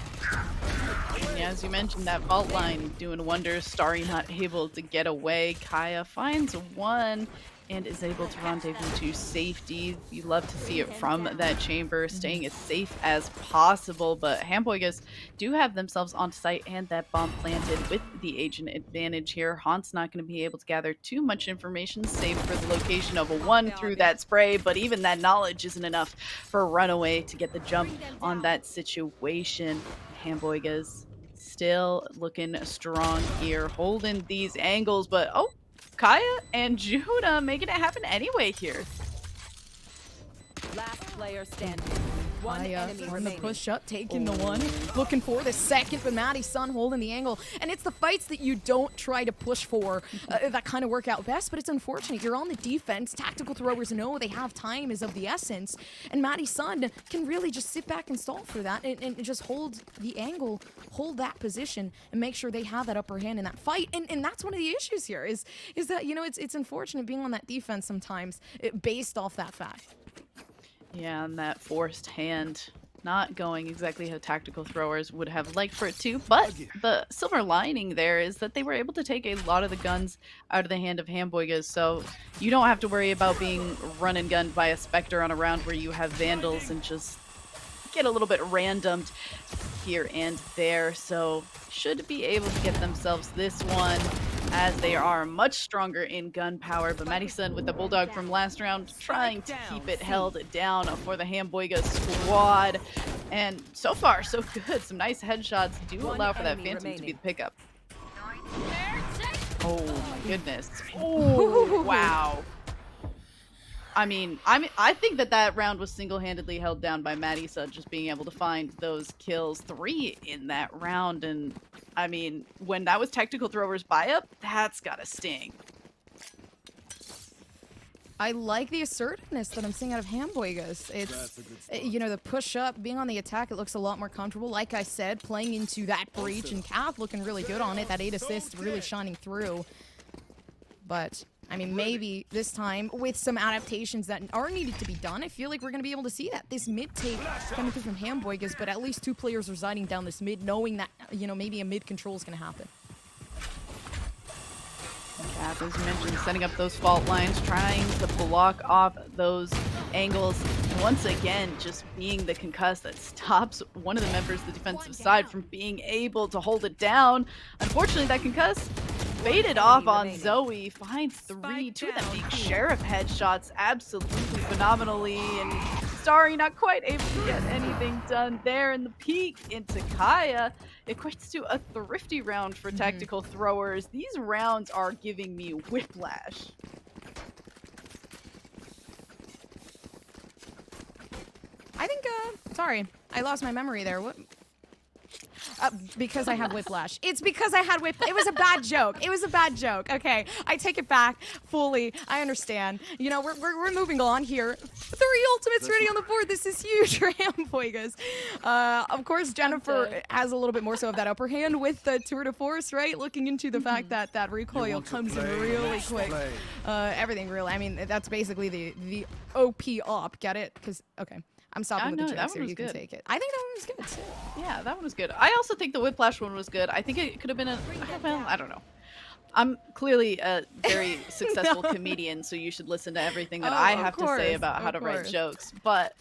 Speaker 3: Yeah, as you mentioned, that vault line doing wonders. Starry not able to get away. Kaya finds one and is able to rendezvous to safety. You love to see it from that chamber, staying as safe as possible. But Hamboigas do have themselves on site and that bomb planted with the agent advantage here. Haunt's not going to be able to gather too much information, save for the location of a one through that spray. But even that knowledge isn't enough for Runaway to get the jump on that situation. Hamboigas still looking strong here, holding these angles, but oh, Kaya and Juna making it happen anyway here.
Speaker 4: Last player standing. One
Speaker 2: Kaya
Speaker 4: enemy
Speaker 2: on the
Speaker 4: remaining.
Speaker 2: push up, taking the one, looking for the second, but Maddie's son holding the angle. And it's the fights that you don't try to push for that kind of work out best, but it's unfortunate. You're on the defense. Tactical Throwers know they have time is of the essence, and Maddie's son can really just sit back and stall for that and just hold the angle, hold that position, and make sure they have that upper hand in that fight. And that's one of the issues here is that, you know, it's unfortunate being on that defense sometimes based off that fact.
Speaker 3: Yeah, and that forced hand not going exactly how Tactical Throwers would have liked for it to, but the silver lining there is that they were able to take a lot of the guns out of the hand of Hamboigas, so you don't have to worry about being run and gunned by a Spectre on a round where you have Vandals and just get a little bit randomed here and there, so should be able to get themselves this one, as they are much stronger in gun power. But Madison with the Bulldog from last round trying to keep it held down for the Hamboigas squad. And so far, so good. Some nice headshots do allow for that Phantom to be the pickup. Oh my goodness. Oh, wow. I mean, I think that round was single-handedly held down by Madison just being able to find those kills. 3 in that round, and I mean, when that was Tactical Throwers buy-up, that's gotta sting.
Speaker 2: I like the assertiveness that I'm seeing out of Hamboigas. It's, you know, the push up, being on the attack, it looks a lot more comfortable. Like I said, playing into that breach and Kath looking really good on it. That 8 assists really shining through. But, I mean, maybe this time with some adaptations that are needed to be done, I feel like we're going to be able to see that. This mid take coming through from Hamboigas, but at least 2 players residing down this mid, knowing that, you know, maybe a mid control is going to happen.
Speaker 3: Kath, as you mentioned, setting up those fault lines, trying to block off those angles. And once again, just being the concuss that stops one of the members of the defensive side from being able to hold it down. Unfortunately, that concuss faded off on Zoe, finds 3, 2 of them being sheriff headshots absolutely phenomenally, and Starry not quite able to get anything done there, and the peek into Kaya equates to a thrifty round for tactical throwers. These rounds are giving me whiplash.
Speaker 2: I think, sorry, I lost my memory there. What? Because I have whiplash. It's because I had whiplash. It was a bad joke. It was a bad joke. Okay, I take it back fully. I understand. You know, we're moving on here. 3 ultimates ready on the board. This is huge for Hamboigas. Of course, Jennifer has a little bit more so of that upper hand with the tour de force, right? Looking into the fact that that recoil comes in really quick. Everything really. I mean, that's basically the OP op. Get it? Because okay. I'm stopping with the jokes here. You can take it. I think that one was good too.
Speaker 3: Yeah, that one was good. I also think the whiplash one was good. I think it could have been well, I don't know. I'm clearly a very successful comedian, so you should listen to everything that I have to say about how to write jokes. But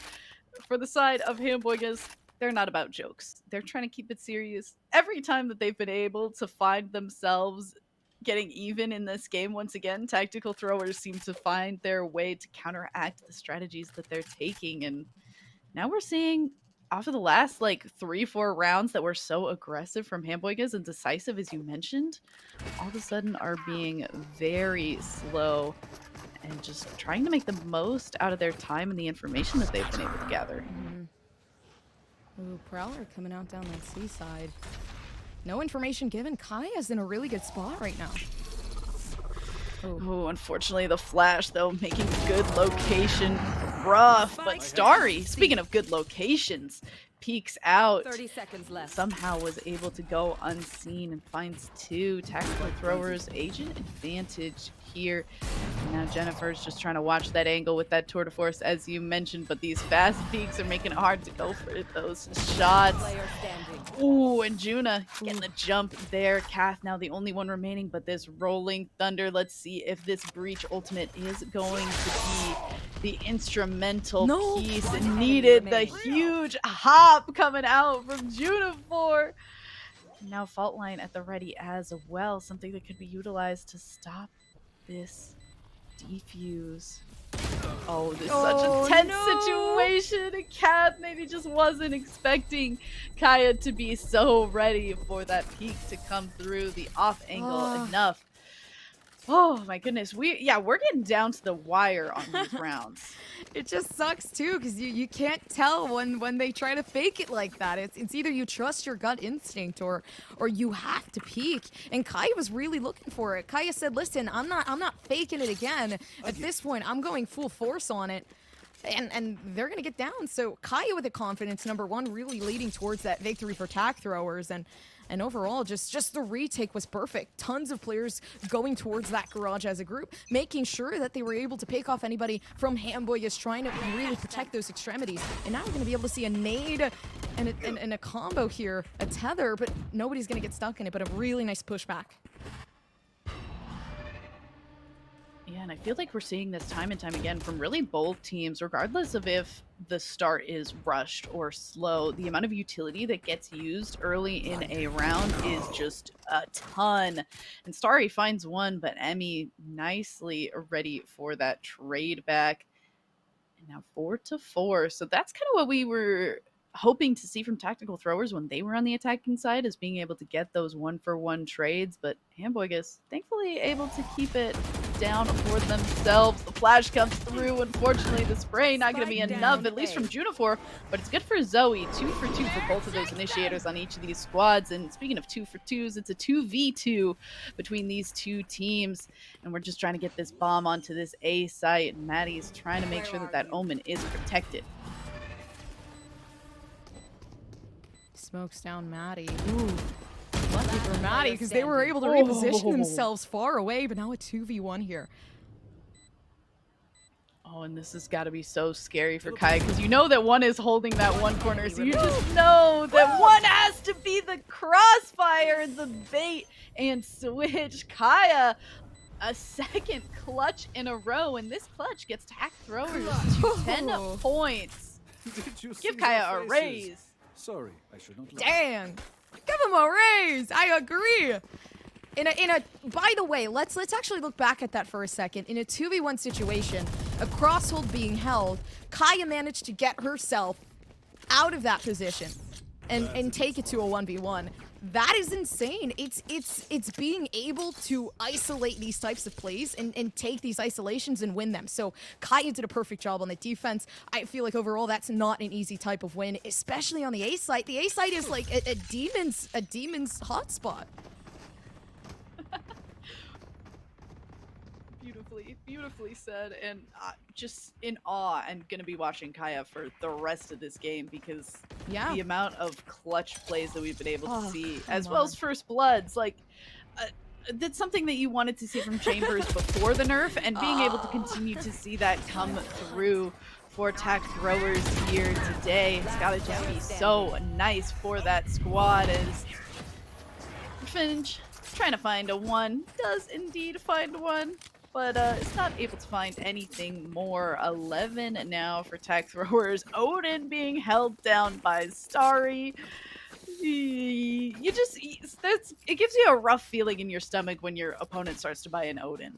Speaker 3: for the side of Hamboigas, they're not about jokes. They're trying to keep it serious. Every time that they've been able to find themselves getting even in this game, once again, tactical throwers seem to find their way to counteract the strategies that they're taking, and now we're seeing, off of the last, like, 3-4 rounds that were so aggressive from Hamboigas and decisive, as you mentioned, all of a sudden are being very slow and just trying to make the most out of their time and the information that they've been able to gather.
Speaker 2: Ooh, Prowler coming out down that seaside. No information given. Kaya's in a really good spot right now.
Speaker 3: Oh, unfortunately, the flash, though, making good location rough. But Starry, speaking of good locations, peeks out.
Speaker 4: 30 seconds left.
Speaker 3: Somehow was able to go unseen and finds 2 tactical throwers. Agent advantage here. Now Jennifer's just trying to watch that angle with that tour de force, as you mentioned, but these fast peaks are making it hard to go for those shots. Ooh, and Juna getting the jump there. Kath now the only one remaining, but this rolling thunder. Let's see if this breach ultimate is going to be the instrumental piece needed. The huge hop coming out from Juna for. Now fault line at the ready as well. Something that could be utilized to stop this defuse. Oh, this is such a tense situation. And Kath maybe just wasn't expecting Kaya to be so ready for that peak to come through the off angle enough. Oh my goodness, we're getting down to the wire on these rounds.
Speaker 2: It just sucks too, because you can't tell when they try to fake it like that. It's either you trust your gut instinct or you have to peek. And Kaya was really looking for it. Kaya said, "Listen, I'm not faking it again. At this point, I'm going full force on it." And they're gonna get down. So Kaya with the confidence, number 1, really leading towards that victory for tac throwers, and overall, just the retake was perfect. Tons of players going towards that garage as a group, making sure that they were able to pick off anybody from Hamboigas, trying to really protect those extremities. And now we're going to be able to see a nade and a combo here, a tether, but nobody's going to get stuck in it, but a really nice pushback.
Speaker 3: Yeah, and I feel like we're seeing this time and time again from really both teams, regardless of if the start is rushed or slow. The amount of utility that gets used early in a round is just a ton. And Starry finds one, but Emmy nicely ready for that trade back. And now 4-4. So that's kind of what we were hoping to see from tactical throwers when they were on the attacking side, is being able to get those 1-for-1 trades. But Hamboigas thankfully able to keep it down for themselves. The flash comes through. Unfortunately, the spray not going to be enough, at least from Junifor, but it's good for Zoe. 2 for 2 for both of those initiators on each of these squads. And speaking of 2 for 2s, it's a 2v2 between these two teams. And we're just trying to get this bomb onto this A site. And Maddie's trying to make sure that that Omen is protected.
Speaker 2: Smokes down Maddie. Ooh. Lucky for Maddie, because they were able to reposition themselves far away, but now a 2v1 here.
Speaker 3: Oh, and this has got to be so scary for Kaya, because you know that one is holding that one corner, so you just know that one has to be the crossfire, the bait and switch. Kaya, a second clutch in a row, and this clutch gets tack throwers to 10 points. Give Kaya a raise.
Speaker 5: Sorry, I should not.
Speaker 2: Damn. Give him a raise. I agree. By the way, let's actually look back at that for a second. In a 2v1 situation, a crosshold being held, Kaya managed to get herself out of that position and take it to a 1v1. That is insane. It's being able to isolate these types of plays and take these isolations and win them. So Kaya did a perfect job on the defense. I feel like overall that's not an easy type of win, especially on the A site. The A site is like a demon's hotspot.
Speaker 3: Beautifully said, and just in awe and gonna be watching Kaya for the rest of this game, because the amount of clutch plays that we've been able to see, as well as first bloods, like that's something that you wanted to see from Chambers before the nerf, and being able to continue to see that come through for tack throwers here today, it's gotta just be so nice for that squad. As Finch trying to find a 1, does indeed find one, but it's not able to find anything more. 11 now for tack throwers. Odin being held down by Starry. It gives you a rough feeling in your stomach when your opponent starts to buy an Odin.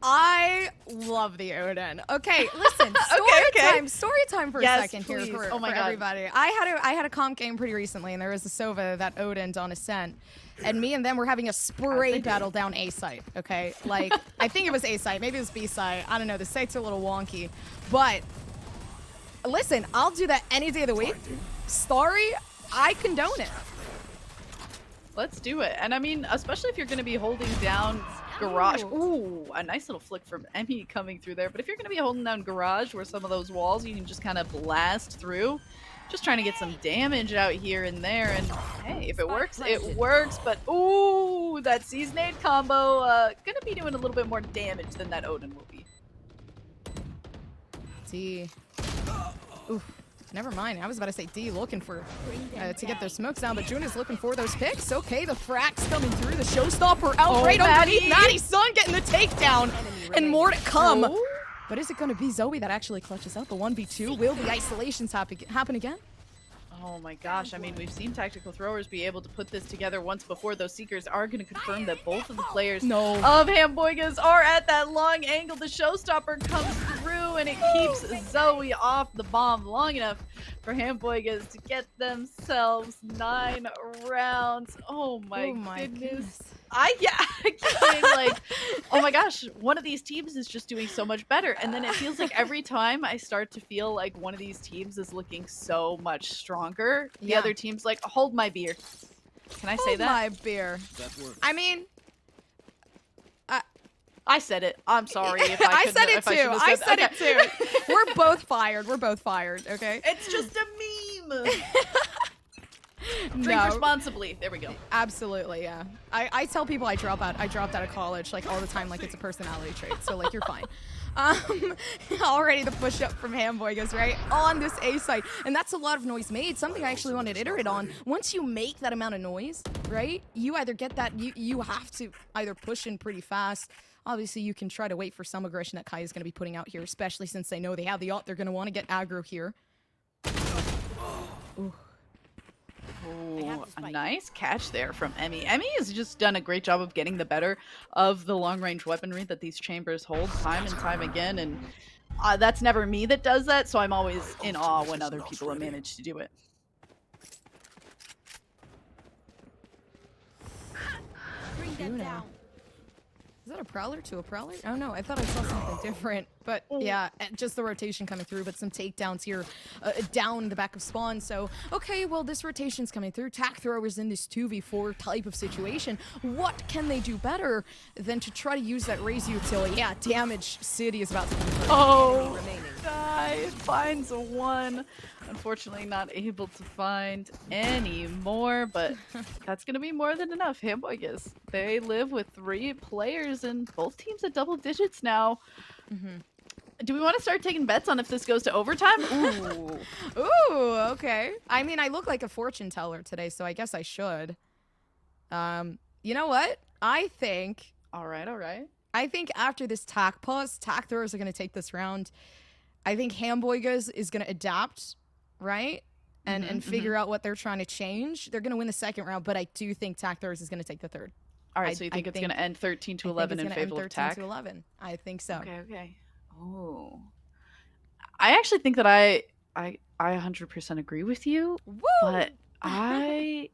Speaker 2: I love the Odin. Okay, listen, story time for a second
Speaker 3: please.
Speaker 2: here for
Speaker 3: God.
Speaker 2: everybody. I had a comp game pretty recently, and there was a Sova that Odin'd on Ascent, and me and them were having a spray battle down A site. Okay, like I think it was A site, maybe it was B site. I don't know. The sites are a little wonky, but listen, I'll do that any day of the week. Starry, I condone it.
Speaker 3: Let's do it. And I mean, especially if you're going to be holding down Garage. Ooh, a nice little flick from Emmy coming through there. But if you're going to be holding down Garage, where some of those walls you can just kind of blast through, just trying to get some damage out here and there. And hey, if it works, it works. But ooh, that Seize Nade combo going to be doing a little bit more damage than that Odin will be.
Speaker 2: D. Oof. Never mind. I was about to say D looking for to get their smokes down, but June is looking for those picks. Okay, the frags coming through. The showstopper out right underneath Maddie's son getting the takedown, and more to come. But is it going to be Zoe that actually clutches out the 1v2? Will the isolations happen again?
Speaker 3: Oh my gosh, I mean, we've seen Tactical Throwers be able to put this together once before. Those Seekers are going to confirm that both of the players of Hamboigas are at that long angle. The Showstopper comes through, and it keeps Zoe off the bomb long enough for Hamboigas to get themselves 9 rounds. Oh my goodness. I keep saying, like, oh my gosh, one of these teams is just doing so much better. And then it feels like every time I start to feel like one of these teams is looking so much stronger, the other team's like, hold my beer. Can I say that?
Speaker 2: Hold my beer.
Speaker 5: That works.
Speaker 2: I mean,
Speaker 3: I said it. I'm sorry if I
Speaker 2: said it too. I said it too. We're both fired. We're both fired, okay?
Speaker 3: It's just a meme. Drink responsibly. There we go.
Speaker 2: Absolutely, yeah. I tell people I dropped out of college like all the time, like it's a personality trait. So like you're fine. Already the push up from Hamboigas, right? On this A site. And that's a lot of noise made. Something I actually wanted to iterate on. Once you make that amount of noise, right? You either get that, you have to either push in pretty fast. Obviously, you can try to wait for some aggression that Kai is going to be putting out here, especially since they know they have the ult. They're going to want to get aggro here. Ooh.
Speaker 3: Oh, a nice catch there from Emmy. Emmy has just done a great job of getting the better of the long-range weaponry that these chambers hold time and time again, and that's never me that does that, so I'm always in awe when other people have managed to do it.
Speaker 4: Bring them down.
Speaker 2: Is that a Prowler to a Prowler? Oh no, I thought I saw something different. But yeah, just the rotation coming through, but some takedowns here down the back of spawn. So, okay, well, this rotation's coming through. Tack throwers in this 2v4 type of situation. What can they do better than to try to use that raise utility? Yeah, damage city is about to come through.
Speaker 3: Oh, guy finds a 1. Unfortunately, not able to find any more, but that's going to be more than enough. Hamboigas, they live with 3 players and both teams at double digits now. Do we want to start taking bets on if this goes to overtime? Ooh.
Speaker 2: Ooh, okay. I mean, I look like a fortune teller today, so I guess I should. You know what? I think
Speaker 3: All right.
Speaker 2: I think after this tack pause, tack throwers are going to take this round. I think Hamboigas is going to adapt, right? And figure out what they're trying to change. They're going to win the second round, but I do think tack throwers is going to take the third.
Speaker 3: All right, so you think it's going to end 13 to 11 in favor of tack?
Speaker 2: 13 to 11. I think so.
Speaker 3: Okay. Oh. I actually think that I 100% agree with you.
Speaker 2: Woo!
Speaker 3: But I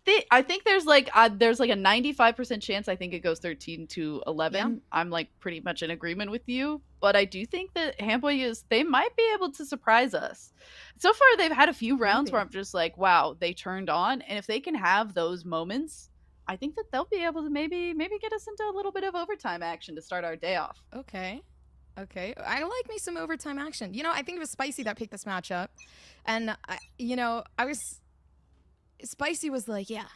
Speaker 3: think there's like a 95% chance I think it goes 13 to 11.
Speaker 2: Yeah.
Speaker 3: I'm like pretty much in agreement with you, but I do think that Hamboigas, they might be able to surprise us. So far they've had a few rounds where I'm just like, wow, they turned on, and if they can have those moments, I think that they'll be able to maybe get us into a little bit of overtime action to start our day off.
Speaker 2: Okay. I like me some overtime action. You know, I think it was Spicy that picked this matchup. And, Spicy was like, yeah,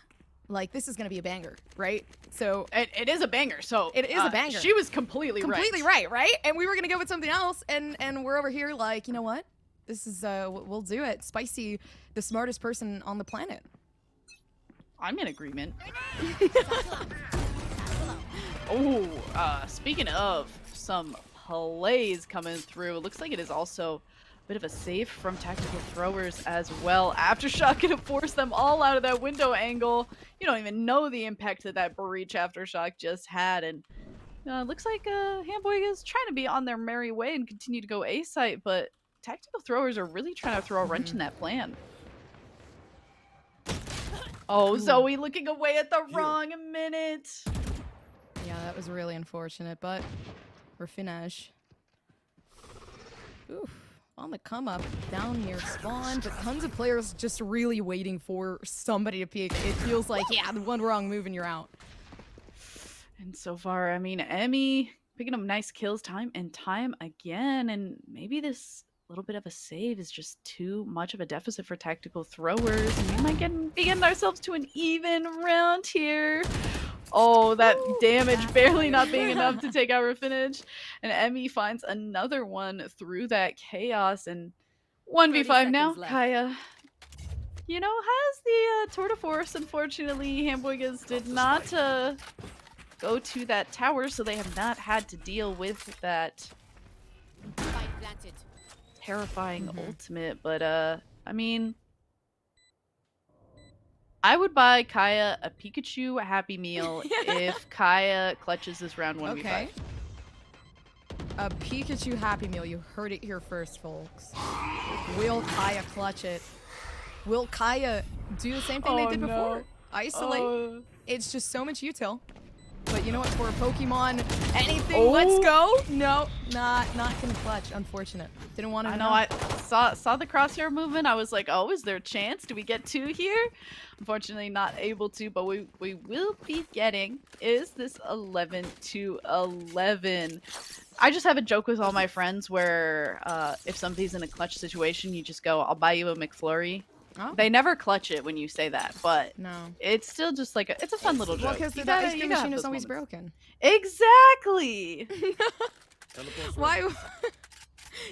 Speaker 2: like, this is going to be a banger, right? So
Speaker 3: It is a banger, so
Speaker 2: it is a banger.
Speaker 3: She was completely
Speaker 2: right? And we were going to go with something else. And we're over here like, you know what? This is, we'll do it. Spicy, the smartest person on the planet.
Speaker 3: I'm in agreement. Oh, speaking of some plays coming through, it looks like it is also a bit of a save from tactical throwers as well. Aftershock gonna force them all out of that window angle. You don't even know the impact that breach Aftershock just had, and looks like Hamboigas trying to be on their merry way and continue to go A site, but tactical throwers are really trying to throw a wrench in that plan. Oh, Zoe looking away at the wrong minute.
Speaker 2: Yeah, that was really unfortunate, but we're finished. Oof. On the come up down near spawn, but tons of players just really waiting for somebody to peek. It feels like, yeah, the one wrong move and you're out.
Speaker 3: And so far, I mean, Emmy picking up nice kills time and time again, and maybe this little bit of a save is just too much of a deficit for tactical throwers, and we might be getting ourselves to an even round here. Oh, that damage barely not being enough to take our finish. And Emmy finds another one through that chaos, and 1v5 now. Kaya, you know, has the tour de force. Unfortunately, Hamboigas did not go to that tower, so they have not had to deal with that terrifying ultimate. But I mean, I would buy Kaya a Pikachu Happy Meal if Kaya clutches this round 1v5.
Speaker 2: Okay. A Pikachu Happy Meal. You heard it here first, folks. Will Kaya clutch it? Will Kaya do the same thing they did before? Isolate. It's just so much util. But you know what? For a Pokemon, anything, let's go. No, not gonna clutch. Unfortunate. Didn't want to.
Speaker 3: I know. I saw the crosshair movement. I was like, oh, is there a chance? Do we get 2 here? Unfortunately, not able to. But we will be getting. Is this 11 to 11? I just have a joke with all my friends where if somebody's in a clutch situation, you just go, "I'll buy you a McFlurry."
Speaker 2: Oh.
Speaker 3: They never clutch it when you say that, but
Speaker 2: No.
Speaker 3: it's still just like it's a fun little joke.
Speaker 2: Well, because the ice cream machine is always broken.
Speaker 3: Exactly.
Speaker 2: Why?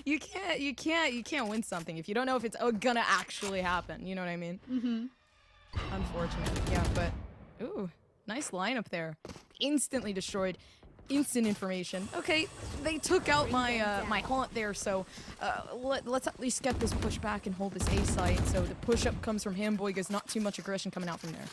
Speaker 2: You can't win something if you don't know if it's gonna actually happen. You know what I mean? Unfortunate. Yeah, but ooh, nice lineup there. Instantly destroyed. Instant information. Okay, they took out my my haunt there, so let's at least get this push back and hold this A site. So the push up comes from Hamboigas, not too much aggression coming out from there.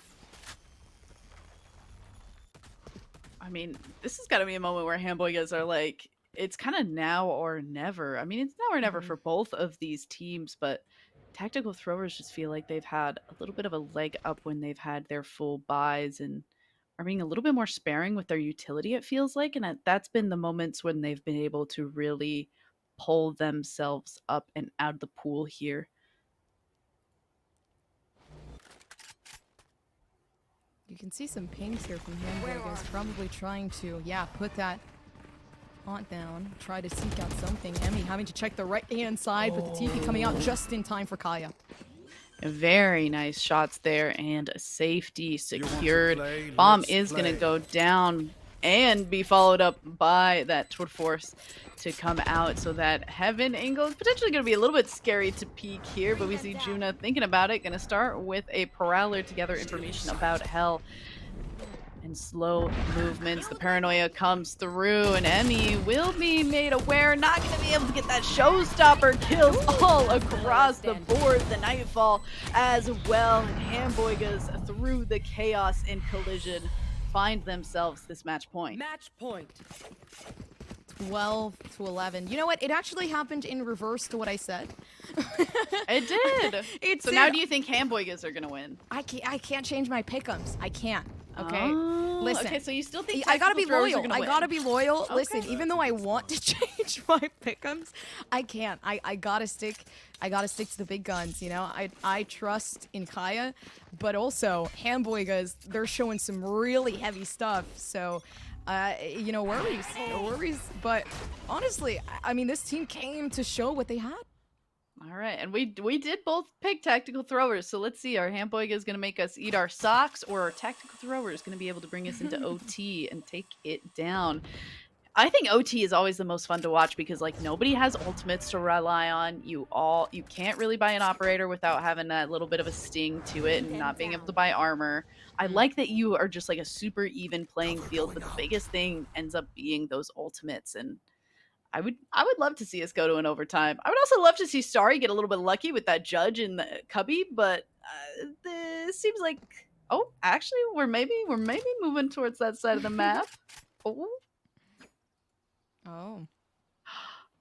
Speaker 3: I mean, this has got to be a moment where Hamboigas are like, it's kind of now or never. I mean, it's now or never for both of these teams, but tactical throwers just feel like they've had a little bit of a leg up when they've had their full buys, and are being a little bit more sparing with their utility, it feels like. And that's been the moments when they've been able to really pull themselves up and out of the pool here.
Speaker 2: You can see some pings here from Hamboigas, probably trying to, put that haunt down, try to seek out something. Emmy having to check the right-hand side, but the TP coming out just in time for Kaya.
Speaker 3: Very nice shots there, and a safety secured. Bomb is going to go down and be followed up by that Tour de Force to come out, so that Heaven angle is potentially going to be a little bit scary to peek here, but we see Juna thinking about it. Going to start with a Prowler to gather information about Hell and slow movements. The paranoia comes through, and Emmy will be made aware. Not going to be able to get that showstopper kills all across the board. The Nightfall as well. And Hamboigas, through the chaos in collision, find themselves this match point.
Speaker 4: Match point.
Speaker 2: 12 to 11. You know what? It actually happened in reverse to what I said.
Speaker 3: It did.
Speaker 2: So
Speaker 3: now do you think Hamboigas are going to win?
Speaker 2: I can't change my pick'ems. I can't. Okay.
Speaker 3: Oh,
Speaker 2: Listen.
Speaker 3: Okay, so you still think
Speaker 2: I gotta be
Speaker 3: Tactical Throwers are
Speaker 2: loyal.
Speaker 3: gonna
Speaker 2: I
Speaker 3: win?
Speaker 2: gotta be loyal.
Speaker 3: Okay.
Speaker 2: Listen, even though I want to change my pick'ems, I can't. I gotta stick. I gotta stick to the big guns. You know, I trust in Kaya, but also Hamboigas. They're showing some really heavy stuff. So, you know, worries, no worries. But honestly, I mean, this team came to show what they had.
Speaker 3: All right, and we did both pick Tactical Throwers, so let's see. Our Hamboigas going to make us eat our socks, or our Tactical Throwers going to be able to bring us into OT and take it down? I think OT is always the most fun to watch because, like, nobody has ultimates to rely on. You can't really buy an operator without having that little bit of a sting to it and not being able to buy armor. I like that you are just like a super even playing field, but the biggest thing ends up being those ultimates. And I would love to see us go to an overtime. I would also love to see Starry get a little bit lucky with that judge in the cubby, but this seems like, oh, actually we're maybe moving towards that side of the map. Oh.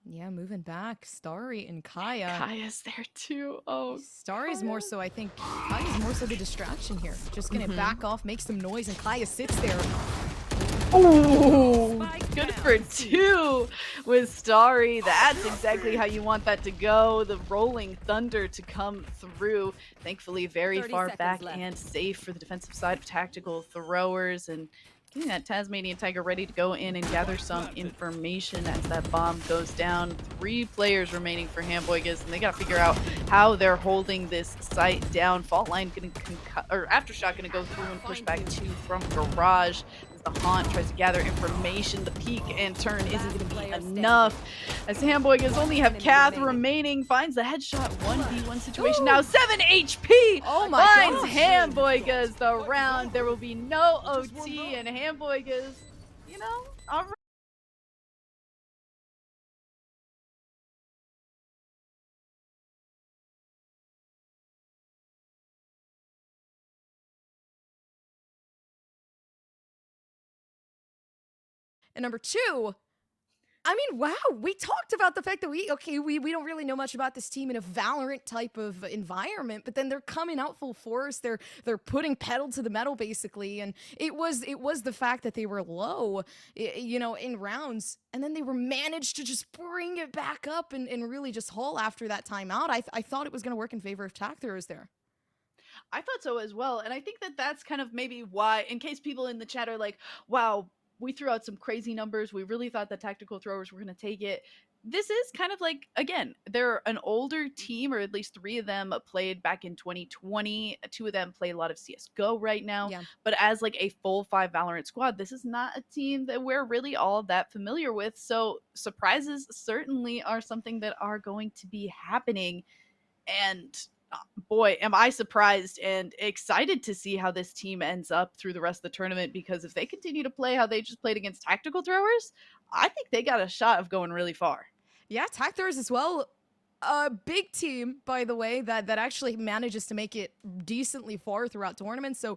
Speaker 2: Yeah, moving back. Starry and Kaya.
Speaker 3: Kaya's there too. Oh,
Speaker 2: Starry's more so, I think, Kaya's more so the distraction here. Just gonna back off, make some noise, and Kaya sits there.
Speaker 3: Oh, good for two with Starry. That's exactly how you want that to go. The rolling thunder to come through. Thankfully, very far back
Speaker 4: left.
Speaker 3: and safe for the defensive side of Tactical Throwers. And getting that Tasmanian Tiger ready to go in and gather some information as that bomb goes down. 3 players remaining for Hamboigas, and they got to figure out how they're holding this site down. Fault line going to Aftershock going to go through and push back 2 from Garage. The Haunt tries to gather information. The peek and turn isn't going to be enough. As Hamboigas only have Kath remaining, finds the headshot 1v1 situation. Now 7 HP finds Hamboigas the round. There will be no OT, and Hamboigas, you know, all right.
Speaker 2: And number 2, I mean, wow, we talked about the fact that we don't really know much about this team in a Valorant type of environment, but then they're coming out full force. They're putting pedal to the metal basically, and it was the fact that they were low, you know, in rounds, and then they were managed to just bring it back up and really just haul after that timeout. I thought it was going to work in favor of Tac Throwers there.
Speaker 3: I thought so as well, and I think that that's kind of maybe why, in case people in the chat are like, wow, we threw out some crazy numbers. We really thought the Tactical Throwers were going to take it. This is kind of like, again, they're an older team, or at least 3 of them played back in 2020. 2 of them play a lot of CSGO right now.
Speaker 2: Yeah.
Speaker 3: But as like a full 5 Valorant squad, this is not a team that we're really all that familiar with. So surprises certainly are something that are going to be happening. And boy, am I surprised and excited to see how this team ends up through the rest of the tournament, because if they continue to play how they just played against Tactical Throwers, I think they got a shot of going really far.
Speaker 2: Yeah, Tac Throwers as well. A big team, by the way, that actually manages to make it decently far throughout tournaments. So,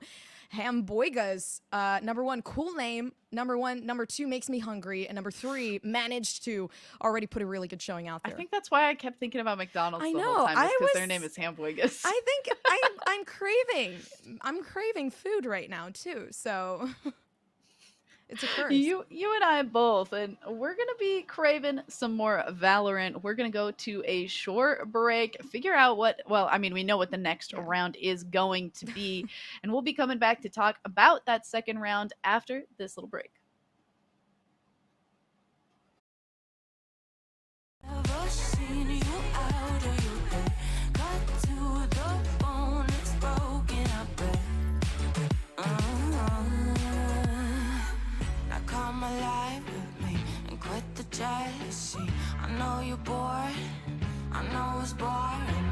Speaker 2: Hamboigas, number one, cool name. Number one, number two, makes me hungry, and number three, managed to already put a really good showing out there.
Speaker 3: I think that's why I kept thinking about McDonald's
Speaker 2: I
Speaker 3: the
Speaker 2: know,
Speaker 3: whole time,
Speaker 2: I
Speaker 3: because their
Speaker 2: was-
Speaker 3: name is Hamboigas.
Speaker 2: I think I'm craving food right now too. So it's a curse.
Speaker 3: You and I both, and we're gonna be craving some more Valorant. We're gonna go to a short break, figure out what. Well, I mean, we know what the next round is going to be, and we'll be coming back to talk about that second round after this little break.
Speaker 5: Never seen you out of your head. Got to the bone, it's broken up. Now come alive with me and quit the jealousy. I know you're bored, I know it's boring.